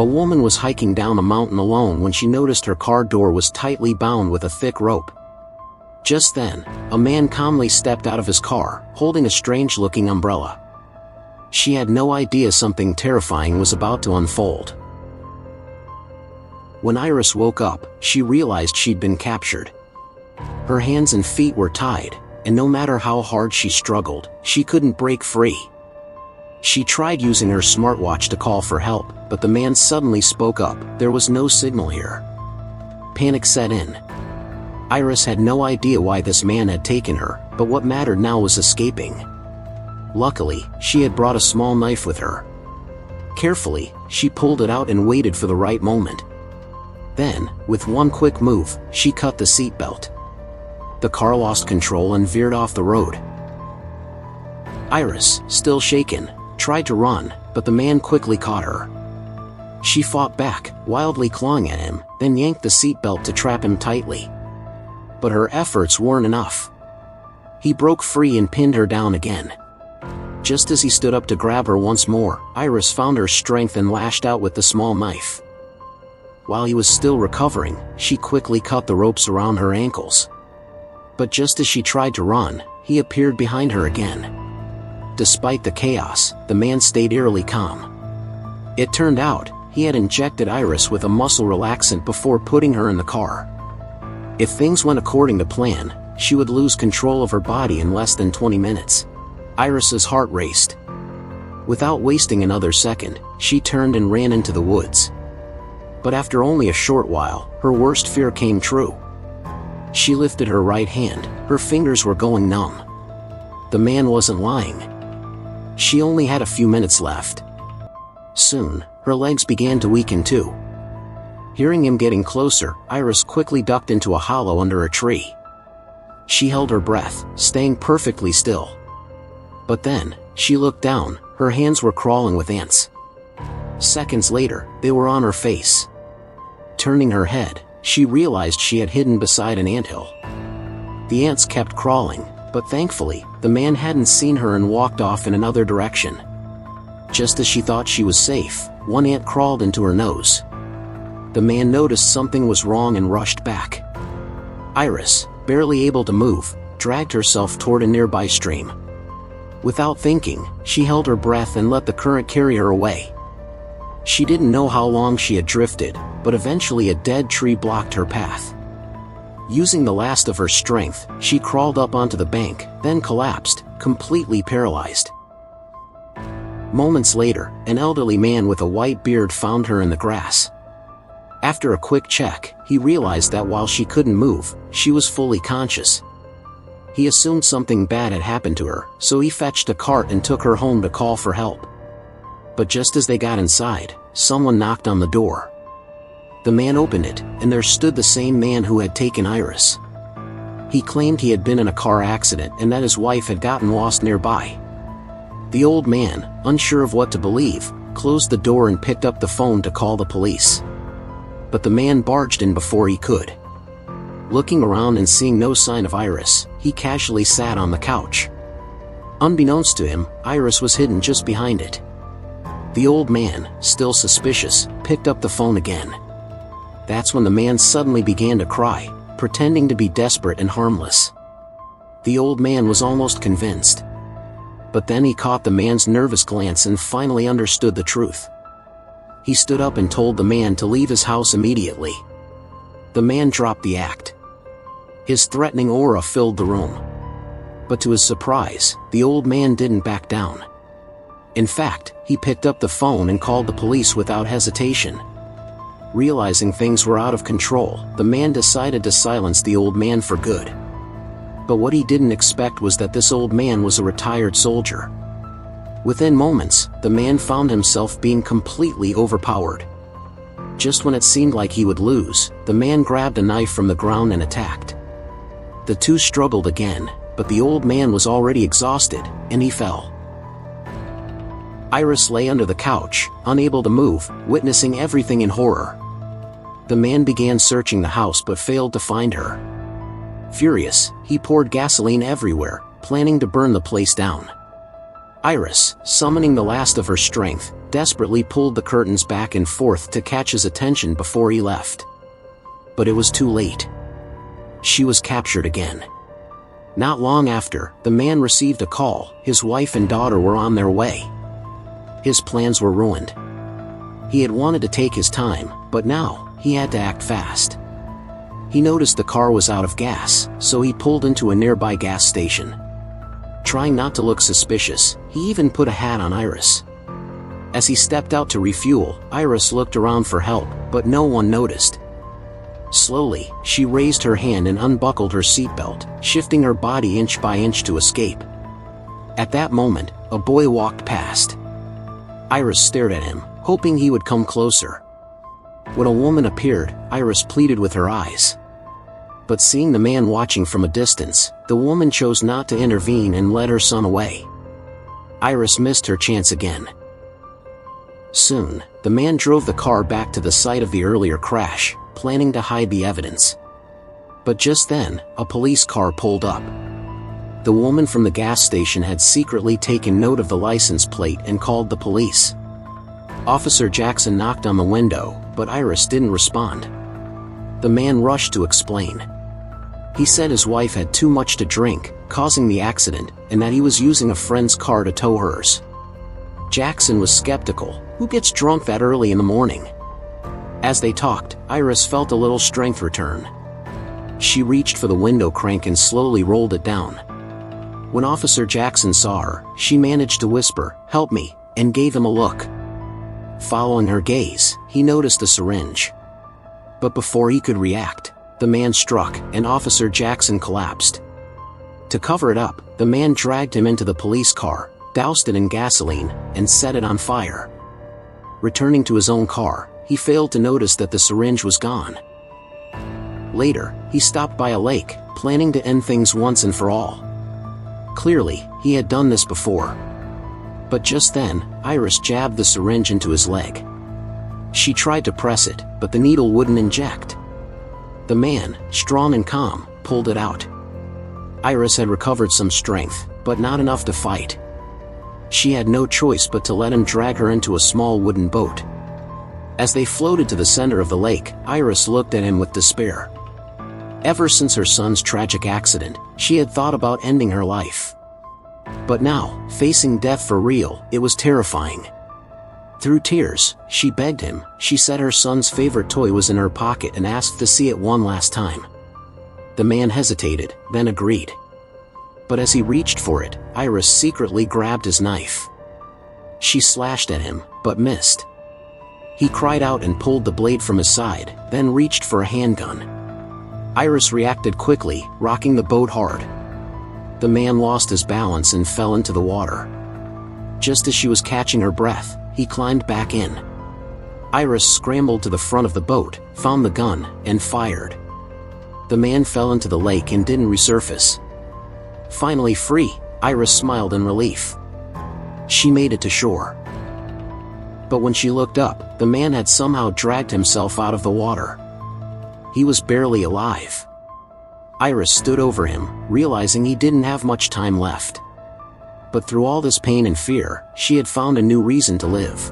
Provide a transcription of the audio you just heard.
A woman was hiking down a mountain alone when she noticed her car door was tightly bound with a thick rope. Just then, a man calmly stepped out of his car, holding a strange-looking umbrella. She had no idea something terrifying was about to unfold. When Iris woke up, she realized she'd been captured. Her hands and feet were tied, and no matter how hard she struggled, she couldn't break free. She tried using her smartwatch to call for help, but the man suddenly spoke up. There was no signal here. Panic set in. Iris had no idea why this man had taken her, but what mattered now was escaping. Luckily, she had brought a small knife with her. Carefully, she pulled it out and waited for the right moment. Then, with one quick move, she cut the seatbelt. The car lost control and veered off the road. Iris, still shaken, tried to run, but the man quickly caught her. She fought back, wildly clawing at him, then yanked the seatbelt to trap him tightly. But her efforts weren't enough. He broke free and pinned her down again. Just as he stood up to grab her once more, Iris found her strength and lashed out with the small knife. While he was still recovering, she quickly cut the ropes around her ankles. But just as she tried to run, he appeared behind her again. Despite the chaos, the man stayed eerily calm. It turned out, he had injected Iris with a muscle relaxant before putting her in the car. If things went according to plan, she would lose control of her body in less than 20 minutes. Iris's heart raced. Without wasting another second, she turned and ran into the woods. But after only a short while, her worst fear came true. She lifted her right hand, her fingers were going numb. The man wasn't lying. She only had a few minutes left. Soon, her legs began to weaken too. Hearing him getting closer, Iris quickly ducked into a hollow under a tree. She held her breath, staying perfectly still. But then, she looked down, her hands were crawling with ants. Seconds later, they were on her face. Turning her head, she realized she had hidden beside an anthill. The ants kept crawling, but thankfully, the man hadn't seen her and walked off in another direction. Just as she thought she was safe, one ant crawled into her nose. The man noticed something was wrong and rushed back. Iris, barely able to move, dragged herself toward a nearby stream. Without thinking, she held her breath and let the current carry her away. She didn't know how long she had drifted, but eventually a dead tree blocked her path. Using the last of her strength, she crawled up onto the bank, then collapsed, completely paralyzed. Moments later, an elderly man with a white beard found her in the grass. After a quick check, he realized that while she couldn't move, she was fully conscious. He assumed something bad had happened to her, so he fetched a cart and took her home to call for help. But just as they got inside, someone knocked on the door. The man opened it, and there stood the same man who had taken Iris. He claimed he had been in a car accident and that his wife had gotten lost nearby. The old man, unsure of what to believe, closed the door and picked up the phone to call the police. But the man barged in before he could. Looking around and seeing no sign of Iris, he casually sat on the couch. Unbeknownst to him, Iris was hidden just behind it. The old man, still suspicious, picked up the phone again. That's when the man suddenly began to cry, pretending to be desperate and harmless. The old man was almost convinced. But then he caught the man's nervous glance and finally understood the truth. He stood up and told the man to leave his house immediately. The man dropped the act. His threatening aura filled the room. But to his surprise, the old man didn't back down. In fact, he picked up the phone and called the police without hesitation. Realizing things were out of control, the man decided to silence the old man for good. But what he didn't expect was that this old man was a retired soldier. Within moments, the man found himself being completely overpowered. Just when it seemed like he would lose, the man grabbed a knife from the ground and attacked. The two struggled again, but the old man was already exhausted, and he fell. Iris lay under the couch, unable to move, witnessing everything in horror. The man began searching the house but failed to find her. Furious, he poured gasoline everywhere, planning to burn the place down. Iris, summoning the last of her strength, desperately pulled the curtains back and forth to catch his attention before he left. But it was too late. She was captured again. Not long after, the man received a call. His wife and daughter were on their way. His plans were ruined. He had wanted to take his time, but now, he had to act fast. He noticed the car was out of gas, so he pulled into a nearby gas station. Trying not to look suspicious, he even put a hat on Iris. As he stepped out to refuel, Iris looked around for help, but no one noticed. Slowly, she raised her hand and unbuckled her seatbelt, shifting her body inch by inch to escape. At that moment, a boy walked past. Iris stared at him, hoping he would come closer. When a woman appeared, Iris pleaded with her eyes. But seeing the man watching from a distance, the woman chose not to intervene and led her son away. Iris missed her chance again. Soon, the man drove the car back to the site of the earlier crash, planning to hide the evidence. But just then, a police car pulled up. The woman from the gas station had secretly taken note of the license plate and called the police. Officer Jackson knocked on the window, but Iris didn't respond. The man rushed to explain. He said his wife had too much to drink, causing the accident, and that he was using a friend's car to tow hers. Jackson was skeptical. Who gets drunk that early in the morning? As they talked, Iris felt a little strength return. She reached for the window crank and slowly rolled it down. When Officer Jackson saw her, she managed to whisper, "Help me," and gave him a look. Following her gaze, he noticed a syringe. But before he could react, the man struck, and Officer Jackson collapsed. To cover it up, the man dragged him into the police car, doused it in gasoline, and set it on fire. Returning to his own car, he failed to notice that the syringe was gone. Later, he stopped by a lake, planning to end things once and for all. Clearly, he had done this before. But just then, Iris jabbed the syringe into his leg. She tried to press it, but the needle wouldn't inject. The man, strong and calm, pulled it out. Iris had recovered some strength, but not enough to fight. She had no choice but to let him drag her into a small wooden boat. As they floated to the center of the lake, Iris looked at him with despair. Ever since her son's tragic accident, she had thought about ending her life. But now, facing death for real, it was terrifying. Through tears, she begged him. She said her son's favorite toy was in her pocket and asked to see it one last time. The man hesitated, then agreed. But as he reached for it, Iris secretly grabbed his knife. She slashed at him, but missed. He cried out and pulled the blade from his side, then reached for a handgun. Iris reacted quickly, rocking the boat hard. The man lost his balance and fell into the water. Just as she was catching her breath, he climbed back in. Iris scrambled to the front of the boat, found the gun, and fired. The man fell into the lake and didn't resurface. Finally free, Iris smiled in relief. She made it to shore. But when she looked up, the man had somehow dragged himself out of the water. He was barely alive. Iris stood over him, realizing he didn't have much time left. But through all this pain and fear, she had found a new reason to live.